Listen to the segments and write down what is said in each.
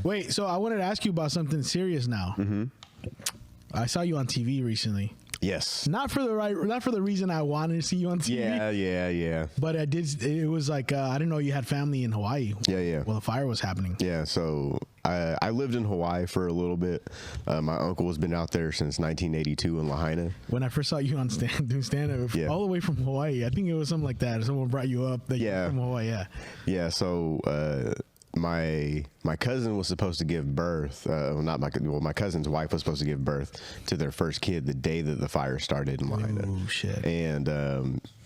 Wait, so I wanted to ask you about something serious now. Mm-hmm. I saw you on TV recently. Yes. Not for the reason I wanted to see you on TV. Yeah. But I did. It was like I didn't know you had family in Hawaii. Yeah. While the fire was happening. Yeah. So I lived in Hawaii for a little bit. My uncle has been out there since 1982 in Lahaina. When I first saw you on doing stand-up, all the way from Hawaii, I think it was something like that. Someone brought you up. You're from Hawaii. Yeah. Yeah. So. My cousin was supposed to give birth. My cousin's wife was supposed to give birth to their first kid the day that the fire started in Lahaina. Oh shit! And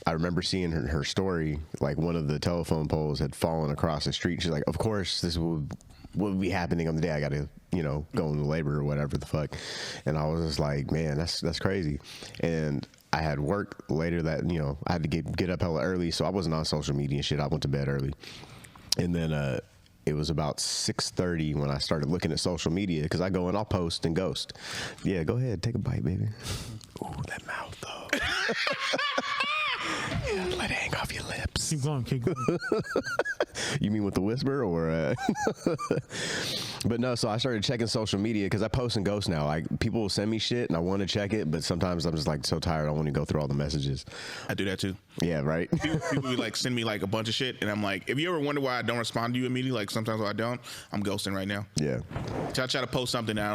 I remember seeing her story. Like one of the telephone poles had fallen across the street. She's like, "Of course, this will be happening on the day I got to, go into labor or whatever the fuck." And I was just like, "Man, that's crazy." And I had work later that I had to get up hella early, so I wasn't on social media and shit. I went to bed early, and then it was about 6:30 when I started looking at social media because I go and I'll post and ghost. Yeah, go ahead, take a bite, baby. Ooh, that mouth though. Yeah, let it hang off your lips. Keep going. You mean with the whisper or? But no, so I started checking social media because I post and ghost now. Like people will send me shit and I want to check it, but sometimes I'm just like so tired I want to go through all the messages. I do that too. Yeah, right. People will like send me like a bunch of shit, and I'm like, if you ever wonder why I don't respond to you immediately, like sometimes I don't, I'm ghosting right now. Yeah. So I try to post something that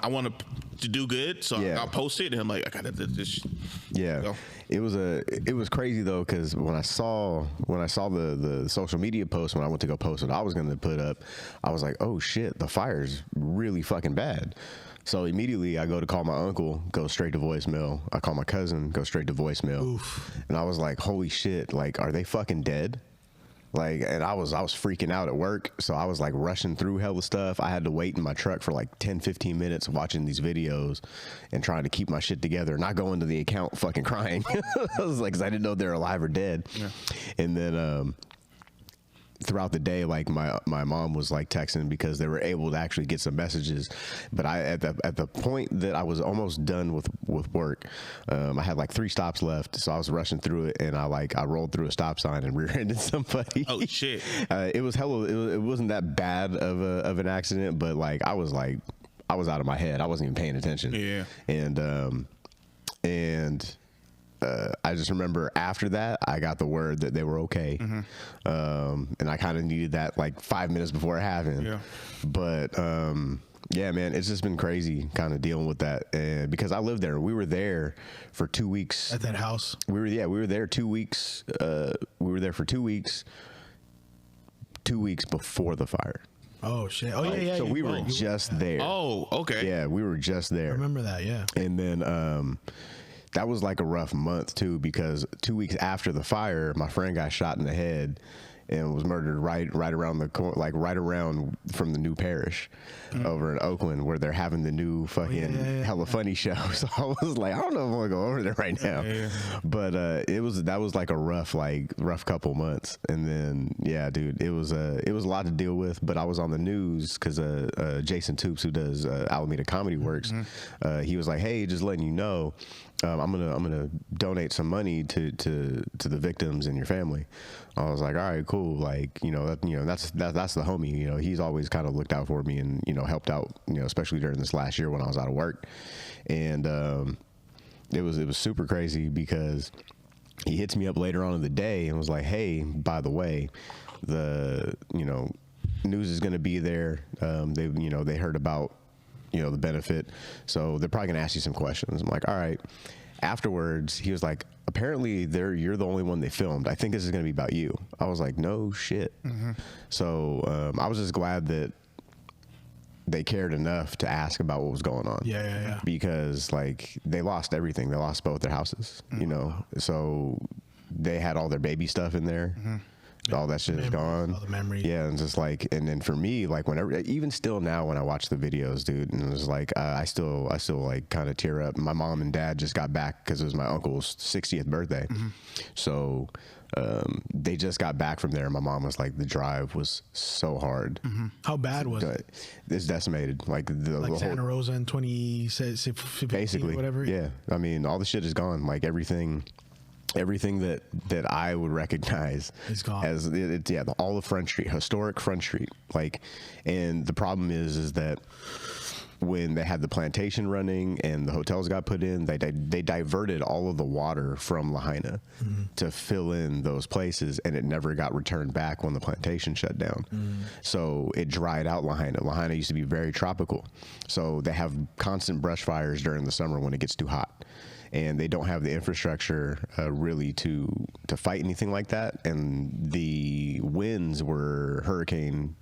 I want to do good, so Yeah. I'll post it, and I'm like, I gotta do this. Yeah. So. It was crazy though, because when I saw the social media post when I went to go post what I was going to put up, I was like, oh shit, the fire's really fucking bad. So immediately I go to call my uncle, go straight to voicemail. I call my cousin, go straight to voicemail. Oof. And I was like, holy shit, like, are they fucking dead? Like, and I was freaking out at work, so I was like rushing through hella stuff. I had to wait in my truck for like 10-15 minutes watching these videos and trying to keep my shit together, not going to the account fucking crying. I was like, 'cause I didn't know they're alive or dead. Yeah. And then throughout the day, like my mom was like texting because they were able to actually get some messages. But I at the point that I was almost done with work, I had like 3 stops left, so I was rushing through it, and I rolled through a stop sign and rear-ended somebody. Oh shit! It was hella. It wasn't that bad of an accident, but like I was out of my head. I wasn't even paying attention. Yeah. And I just remember after that, I got the word that they were okay. Mm-hmm. And I kind of needed that like 5 minutes before it happened. Yeah. But yeah, man, it's just been crazy kind of dealing with that. And because I lived there, we were there for 2 weeks. At that house? We were there 2 weeks. We were there for 2 weeks. 2 weeks before the fire. Oh shit! Oh yeah. So we were just there. Oh, okay. Yeah, we were just there. I remember that. Yeah. And then that was like a rough month too, because 2 weeks after the fire, my friend got shot in the head and was murdered right around the corner, like right around from the new parish over in Oakland, where they're having the new fucking hella funny show. So I was like, I don't know if I want to go over there right now. But that was like a rough couple months. And then yeah, dude, it was a lot to deal with. But I was on the news because Jason Toops, who does Alameda Comedy Works, he was like, hey, just letting you know, I'm gonna donate some money to the victims and your family. I was like, all right, cool. Like, that's the homie. He's always kind of looked out for me and helped out. Especially during this last year when I was out of work, and it was super crazy because he hits me up later on in the day and was like, hey, by the way, the news is gonna be there. They heard about the benefit, so they're probably gonna ask you some questions. I'm like, all right. Afterwards, he was like, apparently you're the only one they filmed. I think this is gonna be about you. I was like, no shit. Mm-hmm. So I was just glad that they cared enough to ask about what was going on. Yeah. Because like they lost everything. They lost both their houses. So they had all their baby stuff in there. Mm-hmm. All that shit is gone. All the memories. Yeah, and just like, and then for me, like whenever, even still now when I watch the videos, dude, and it was like, I still like kind of tear up. My mom and dad just got back because it was my uncle's 60th birthday. Mm-hmm. So they just got back from there. My mom was like, the drive was so hard. Mm-hmm. How bad was it? It's decimated. Like the Santa whole, Rosa in 2015 basically, or whatever. Yeah. I mean, all the shit is gone. Like everything. everything that I would recognize It's gone. as all of Front Street, historic Front Street. Like, and the problem is that when they had the plantation running and the hotels got put in, they diverted all of the water from Lahaina to fill in those places, and it never got returned back when the plantation shut down. So it dried out Lahaina. Lahaina used to be very tropical, so they have constant brush fires during the summer when it gets too hot. And they don't have the infrastructure really to fight anything like that. And the winds were hurricane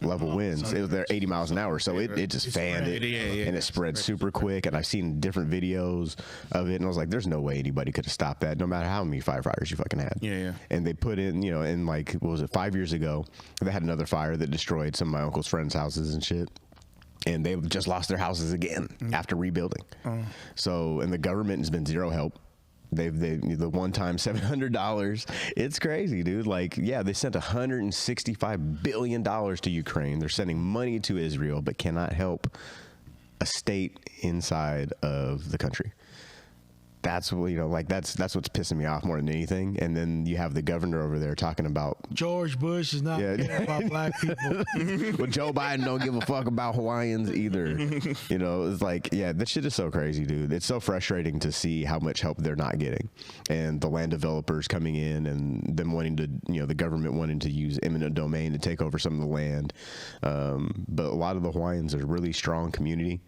level winds. It was there 80 miles an hour, so it just fanned it, and it spread super quick. And I've seen different videos of it, and I was like, "There's no way anybody could have stopped that, no matter how many firefighters you fucking had." And they put in, in like, what was it, 5 years ago, they had another fire that destroyed some of my uncle's friends' houses and shit. And they just lost their houses again after rebuilding. So, and the government has been zero help. They the one time $700. It's crazy, dude. Like, yeah, they sent $165 billion to Ukraine. They're sending money to Israel, but cannot help a state inside of the country. That's what, that's what's pissing me off more than anything. And then you have the governor over there talking about George Bush is not caring about black people. Well, Joe Biden don't give a fuck about Hawaiians either. It's like, that shit is so crazy, dude. It's so frustrating to see how much help they're not getting, and the land developers coming in and them wanting to, the government wanting to use eminent domain to take over some of the land. But a lot of the Hawaiians are a really strong community.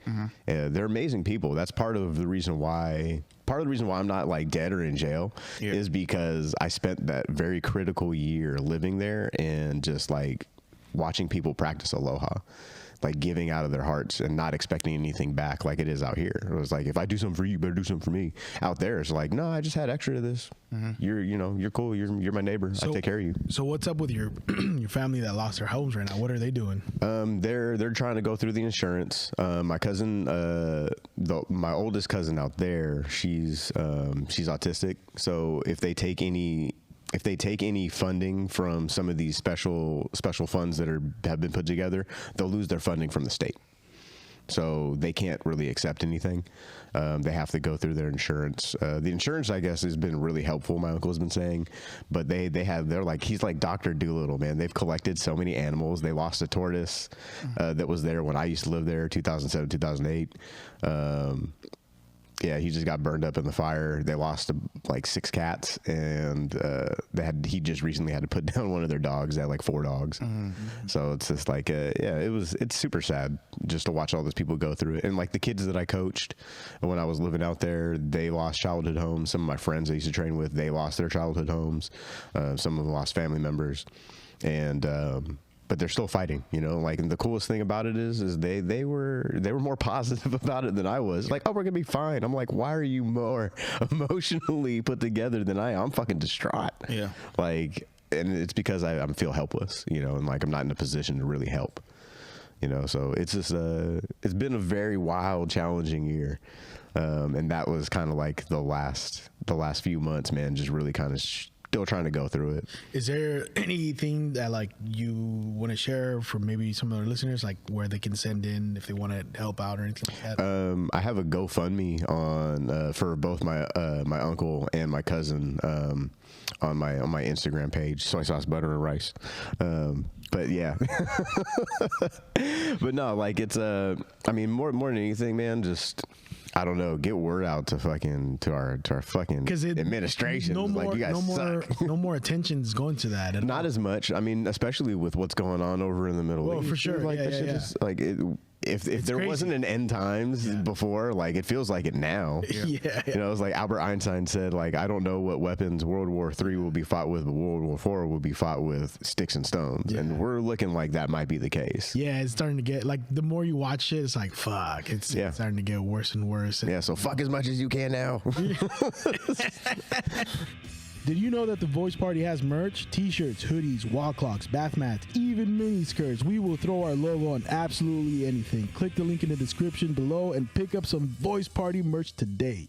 They're amazing people. That's part of the reason why I'm not like dead or in jail is because I spent that very critical year living there and just like watching people practice aloha, like giving out of their hearts and not expecting anything back like it is out here. It was like, if I do something for you, you better do something for me. Out there, it's like, no, I just had extra to this. You're cool. You're my neighbor. I take care of you. So what's up with your your family that lost their homes right now? What are they doing? They're trying to go through the insurance. My cousin, my oldest cousin out there, she's autistic. So if they take any funding from some of these special funds that have been put together, they'll lose their funding from the state. So they can't really accept anything. They have to go through their insurance. The insurance, I guess, has been really helpful, my uncle has been saying. But they're like, he's like Dr. Dolittle, man. They've collected so many animals. They lost a tortoise that was there when I used to live there, 2007, 2008. He just got burned up in the fire. They lost like 6 cats, and he just recently had to put down one of their dogs. They had like 4 dogs. So it's just like, it's super sad just to watch all those people go through it. And like the kids that I coached when I was living out there, they lost childhood homes. Some of my friends I used to train with, they lost their childhood homes. Some of them lost family members, and but they're still fighting, like, and the coolest thing about it is they were more positive about it than I was. Like, oh, we're gonna be fine. I'm like, why are you more emotionally put together than I am? I'm fucking distraught. Like, and it's because I feel helpless, and like I'm not in a position to really help, so it's just it's been a very wild, challenging year. And that was kind of like the last few months, man, just really kind of still trying to go through it. Is there anything that like you want to share for maybe some of our listeners, like where they can send in if they want to help out or anything like that? I have a GoFundMe on for both my my uncle and my cousin on my Instagram page, soy sauce, butter, and rice. But yeah, but no, like it's I mean, more than anything, man, just, I don't know, get word out to our fucking administration. No more, like, you guys suck. No more attention is going to that. Not as much. I mean, especially with what's going on over in the Middle East. Well, for sure. Like, Just, like, if there crazy. wasn't an end times before, like, it feels like it now. It's like Albert Einstein said, like, I don't know what weapons World War III will be fought with, but World War IV will be fought with sticks and stones. And we're looking like that might be the case. Yeah, it's starting to get, like, the more you watch it, it's like, fuck. It's starting to get worse and worse. So fuck as much as you can now. Did you know that the Voice Party has merch? T-shirts, hoodies, wall clocks, bath mats, even mini skirts. We will throw our logo on absolutely anything. Click the link in the description below and pick up some Voice Party merch today.